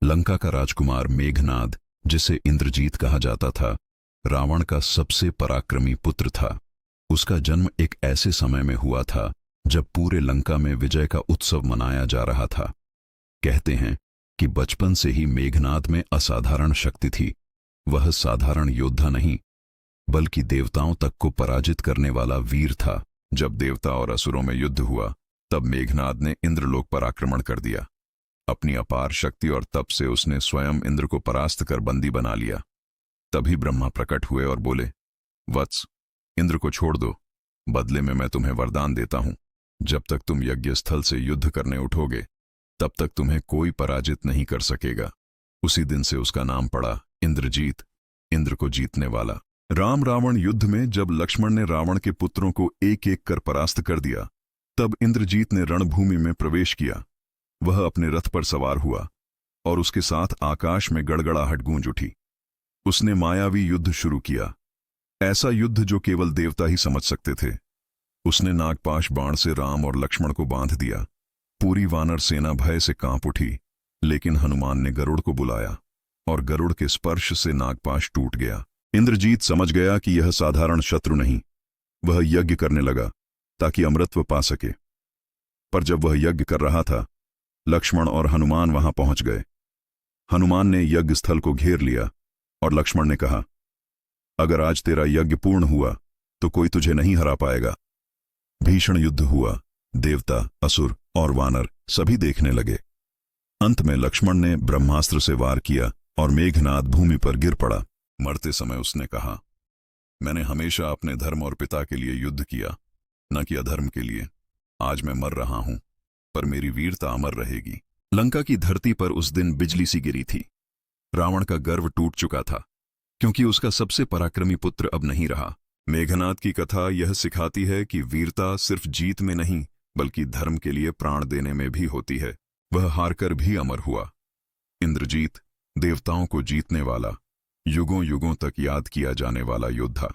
लंका का राजकुमार मेघनाद, जिसे इंद्रजीत कहा जाता था, रावण का सबसे पराक्रमी पुत्र था। उसका जन्म एक ऐसे समय में हुआ था जब पूरे लंका में विजय का उत्सव मनाया जा रहा था। कहते हैं कि बचपन से ही मेघनाद में असाधारण शक्ति थी। वह साधारण योद्धा नहीं, बल्कि देवताओं तक को पराजित करने वाला वीर था। जब देवता और असुरों में युद्ध हुआ, तब मेघनाद ने इंद्रलोक पर आक्रमण कर दिया। अपनी अपार शक्ति और तप से उसने स्वयं इंद्र को परास्त कर बंदी बना लिया। तभी ब्रह्मा प्रकट हुए और बोले, वत्स, इंद्र को छोड़ दो। बदले में मैं तुम्हें वरदान देता हूं, जब तक तुम यज्ञ स्थल से युद्ध करने उठोगे, तब तक तुम्हें कोई पराजित नहीं कर सकेगा। उसी दिन से उसका नाम पड़ा इंद्रजीत, इंद्र को जीतने वाला। राम रावण युद्ध में जब लक्ष्मण ने रावण के पुत्रों को एक एक कर परास्त कर दिया, तब इंद्रजीत ने रणभूमि में प्रवेश किया। वह अपने रथ पर सवार हुआ और उसके साथ आकाश में गड़गड़ाहट गूंज उठी। उसने मायावी युद्ध शुरू किया, ऐसा युद्ध जो केवल देवता ही समझ सकते थे। उसने नागपाश बाण से राम और लक्ष्मण को बांध दिया। पूरी वानर सेना भय से कांप उठी, लेकिन हनुमान ने गरुड़ को बुलाया और गरुड़ के स्पर्श से नागपाश टूट गया। इंद्रजीत समझ गया कि यह साधारण शत्रु नहीं। वह यज्ञ करने लगा ताकि अमृतत्व पा सके। पर जब वह यज्ञ कर रहा था, लक्ष्मण और हनुमान वहां पहुंच गए। हनुमान ने यज्ञ स्थल को घेर लिया और लक्ष्मण ने कहा, अगर आज तेरा यज्ञ पूर्ण हुआ तो कोई तुझे नहीं हरा पाएगा। भीषण युद्ध हुआ। देवता, असुर और वानर सभी देखने लगे। अंत में लक्ष्मण ने ब्रह्मास्त्र से वार किया और मेघनाद भूमि पर गिर पड़ा। मरते समय उसने कहा, मैंने हमेशा अपने धर्म और पिता के लिए युद्ध किया, न कि अधर्म के लिए। आज मैं मर रहा हूं, पर मेरी वीरता अमर रहेगी। लंका की धरती पर उस दिन बिजली सी गिरी थी। रावण का गर्व टूट चुका था, क्योंकि उसका सबसे पराक्रमी पुत्र अब नहीं रहा। मेघनाद की कथा यह सिखाती है कि वीरता सिर्फ जीत में नहीं, बल्कि धर्म के लिए प्राण देने में भी होती है। वह हारकर भी अमर हुआ। इंद्रजीत, देवताओं को जीतने वाला, युगों युगों तक याद किया जाने वाला योद्धा।